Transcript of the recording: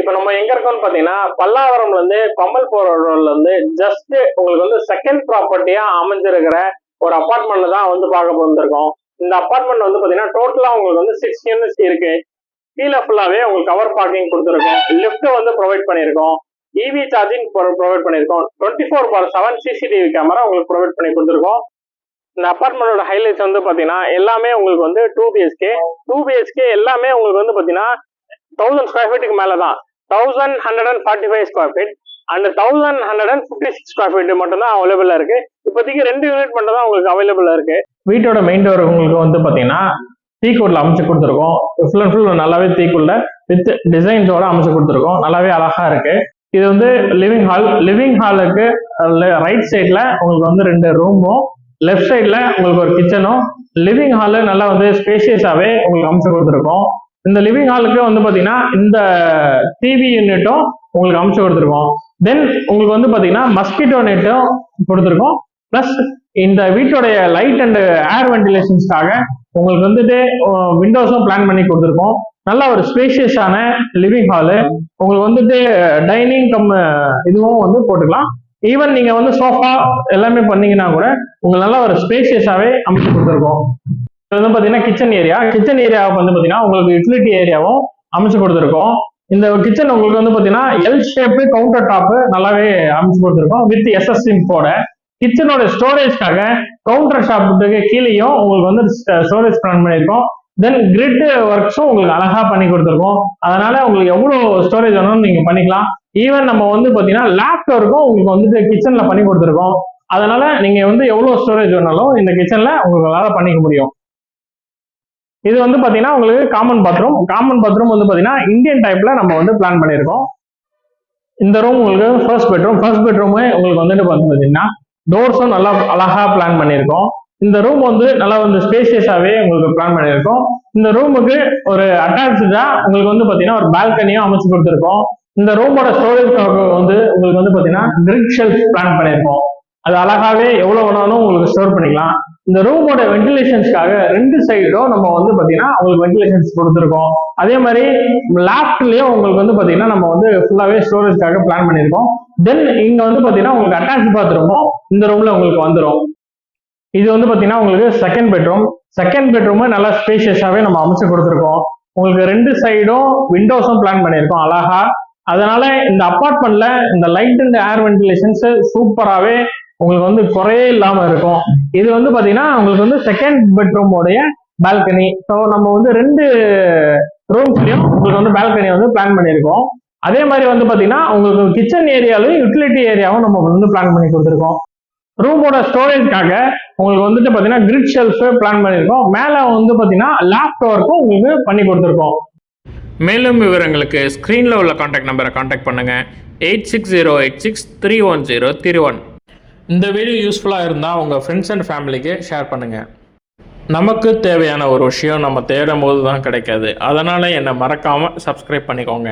இப்போ நம்ம எங்க இருக்கோம்னு பாத்தீங்கன்னா பல்லாவரம்ல இருந்து கமல் போற ரோட்ல இருந்து ஜஸ்ட் உங்களுக்கு வந்து செகண்ட் ப்ராப்பர்ட்டியா அமைஞ்சிருக்கிற ஒரு அபார்ட்மெண்ட்ல தான் வந்து பார்க்க வந்திருக்கோம். இந்த அபார்ட்மெண்ட் வந்து பாத்தீங்கன்னா டோட்டலா உங்களுக்கு வந்து 6 யூனிட்ஸ் இருக்கு. கீழே ஃபுல்லாவே உங்களுக்கு கவர் பார்க்கிங் கொடுத்துருக்கோம். லிஃப்ட் வந்து ப்ரொவைட் பண்ணியிருக்கோம். இவி சார்ஜிங் ப்ரொவைட் பண்ணியிருக்கோம். 24/7 சிசிடிவி கேமரா உங்களுக்கு ப்ரொவைட் பண்ணி கொடுத்துருக்கோம். இந்த அபார்ட்மெண்டோட ஹைலைட்ஸ் வந்து பாத்தீங்கன்னா எல்லாமே உங்களுக்கு வந்து 2 BHK எல்லாமே உங்களுக்கு வந்து பாத்தீங்கன்னா 1000 ஸ்கொயர் ஃபீட்டுக்கு மேல தான். 1145 square feet and 1156 square feet மட்டும் தான் அவைலபிளா இருக்கு. இப்போதைக்கு 2 யூனிட் மட்டும் தான் உங்களுக்கு அவைலபிளா இருக்கு. வீட்டோட மெயின் டோர் உங்களுக்கு வந்து பாத்தீங்கன்னா டீக்குட்ல அமைச்சு கொடுத்துருக்கோம். ஃபுல் அண்ட் ஃபுல் நல்லாவே டீக்குட்ல வித் டிசைன்ஸோட அமைச்சு கொடுத்துருக்கோம். நல்லாவே அழகா இருக்கு. இது வந்து லிவிங் ஹாலுக்கு ரைட் சைட்ல உங்களுக்கு வந்து 2 ரூமும், லெஃப்ட் சைட்ல உங்களுக்கு ஒரு கிச்சனும், லிவிங் ஹாலு நல்லா வந்து ஸ்பேசியஸாவே உங்களுக்கு அமைச்சு கொடுத்துருக்கோம். இந்த லிவிங் ஹாலுக்கு வந்து பாத்தீங்கன்னா இந்த டிவி யூனிட்டும் உங்களுக்கு அமைச்சு கொடுத்துருக்கோம். தென் உங்களுக்கு வந்து பாத்தீங்கன்னா மஸ்கிட்டோ நெட்டும் கொடுத்துருக்கோம். பிளஸ் இந்த வீட்டோடைய லைட் அண்ட் ஏர் வென்டிலேஷன்ஸ்க்காக உங்களுக்கு வந்துட்டு விண்டோஸும் பிளான் பண்ணி கொடுத்துருக்கோம். நல்ல ஒரு ஸ்பேஷியஸான லிவிங் ஹாலு. உங்களுக்கு வந்துட்டு டைனிங் இதுவும் வந்து போட்டுக்கலாம். ஈவன் நீங்க வந்து சோஃபா எல்லாமே பண்ணீங்கன்னா கூட உங்களுக்கு நல்ல ஒரு ஸ்பேஷியஸாவே அமைச்சு கொடுத்துருக்கோம். இது வந்து பாத்தீங்கன்னா கிச்சன் ஏரியாவை வந்து பாத்தீங்கன்னா உங்களுக்கு யூட்டிலிட்டி ஏரியாவும் அமைச்சு கொடுத்துருக்கோம். இந்த கிச்சன் உங்களுக்கு வந்து பாத்தீங்கன்னா எல் ஷேப் கவுண்டர் டாப் நல்லாவே அமைச்சு கொடுத்துருக்கோம் வித் SS சிம்போட. கிச்சனோட ஸ்டோரேஜ்க்காக கவுண்டர் டாப்புக்கு கீழேயும் உங்களுக்கு வந்து ஸ்டோரேஜ் பிளான் பண்ணியிருக்கோம். தென் கிரிட் ஒர்க்ஸும் உங்களுக்கு அழகா பண்ணி கொடுத்துருக்கோம். அதனால உங்களுக்கு எவ்வளவு ஸ்டோரேஜ் வேணும் நீங்க பண்ணிக்கலாம். ஈவன் நம்ம வந்து பாத்தீங்கன்னா லேப்டாப்புக்கும் உங்களுக்கு வந்துட்டு கிச்சன்ல பண்ணி கொடுத்துருக்கோம். அதனால நீங்க வந்து எவ்வளவு ஸ்டோரேஜ் வேணாலும் இந்த கிச்சன்ல உங்களால பண்ணிக்க முடியும். இது வந்து பாத்தீங்கன்னா உங்களுக்கு காமன் பாத்ரூம் வந்து பாத்தீங்கன்னா இந்தியன் டைப்ல நம்ம வந்து பிளான் பண்ணியிருக்கோம். இந்த ரூம் உங்களுக்கு ஃபர்ஸ்ட் பெட்ரூம் உங்களுக்கு வந்துட்டு பாத்தீங்கன்னா டோர்ஸும் நல்லா அழகா பிளான் பண்ணியிருக்கோம். இந்த ரூம் வந்து நல்லா வந்து ஸ்பேசியஸாவே உங்களுக்கு பிளான் பண்ணியிருக்கோம். இந்த ரூமுக்கு ஒரு அட்டாச்சா உங்களுக்கு வந்து பாத்தீங்கன்னா ஒரு பால்கனியும் அமைச்சு கொடுத்துருக்கோம். இந்த ரூமோட ஸ்டோரேஜ்க்காக வந்து உங்களுக்கு வந்து பாத்தீங்கன்னா கிரிட் ஷெல்ஃப் பிளான் பண்ணியிருக்கோம். அது அழகாவே எவ்வளவு வேணாலும் உங்களுக்கு ஸ்டோர் பண்ணிக்கலாம். இந்த ரூமோட வென்டிலேஷன்ஸ்க்காக 2 சைடும் நம்ம வந்து பாத்தீங்கன்னா உங்களுக்கு வென்டிலேஷன்ஸ் கொடுத்துருக்கோம். அதே மாதிரி லேப்ட்லயும் உங்களுக்கு வந்து பாத்தீங்கன்னா நம்ம வந்து ஃபுல்லாவே ஸ்டோரேஜ்க்காக பிளான் பண்ணியிருக்கோம். தென் இங்க வந்து பாத்தீங்கன்னா உங்களுக்கு அட்டாச் பாத்ரூமும் இந்த ரூம்ல உங்களுக்கு வந்துடும். இது வந்து பாத்தீங்கன்னா உங்களுக்கு செகண்ட் பெட்ரூம் நல்லா ஸ்பேஷியஸாவே நம்ம அமைச்சு கொடுத்துருக்கோம். உங்களுக்கு 2 சைடும் விண்டோஸும் பிளான் பண்ணியிருக்கோம் அழகா. அதனால இந்த அபார்ட்மெண்ட்ல இந்த லைட் அண்ட் ஏர் வென்டிலேஷன்ஸ் சூப்பராகவே உங்களுக்கு வந்து குறையே இல்லாம இருக்கும். இது வந்து பாத்தீங்கன்னா உங்களுக்கு வந்து செகண்ட் பெட்ரூமோடைய பால்கனி. ஸோ நம்ம வந்து 2 ரூம்ஸ்லயும் உங்களுக்கு வந்து பால்கனி வந்து பிளான் பண்ணியிருக்கோம். அதே மாதிரி வந்து பாத்தீங்கன்னா உங்களுக்கு கிச்சன் ஏரியாலும் யூட்டிலிட்டி ஏரியாவும் நம்ம வந்து பிளான் பண்ணி கொடுத்துருக்கோம். ரூமோட ஸ்டோரேஜ்க்காக உங்களுக்கு வந்துட்டு பாத்தீங்கன்னா கிரிட் ஷெல்ஃப் பிளான் பண்ணியிருக்கோம். மேல வந்து பாத்தீங்கன்னா லேப்டாப்பும் உங்களுக்கு பண்ணி கொடுத்துருக்கோம். மேலும் விவரங்களுக்கு ஸ்க்ரீனில் உள்ள காண்டாக்ட் நம்பரை காண்டாக்ட் பண்ணுங்கள். 8608631031. இந்த வீடியோ யூஸ்ஃபுல்லாக இருந்தால் உங்கள் ஃப்ரெண்ட்ஸ் அண்ட் ஃபேமிலிக்கு ஷேர் பண்ணுங்கள். நமக்கு தேவையான ஒரு விஷயம் நம்ம தேடும் போது தான் கிடைக்காது. அதனால் என்னை மறக்காமல் சப்ஸ்கிரைப் பண்ணிக்கோங்க.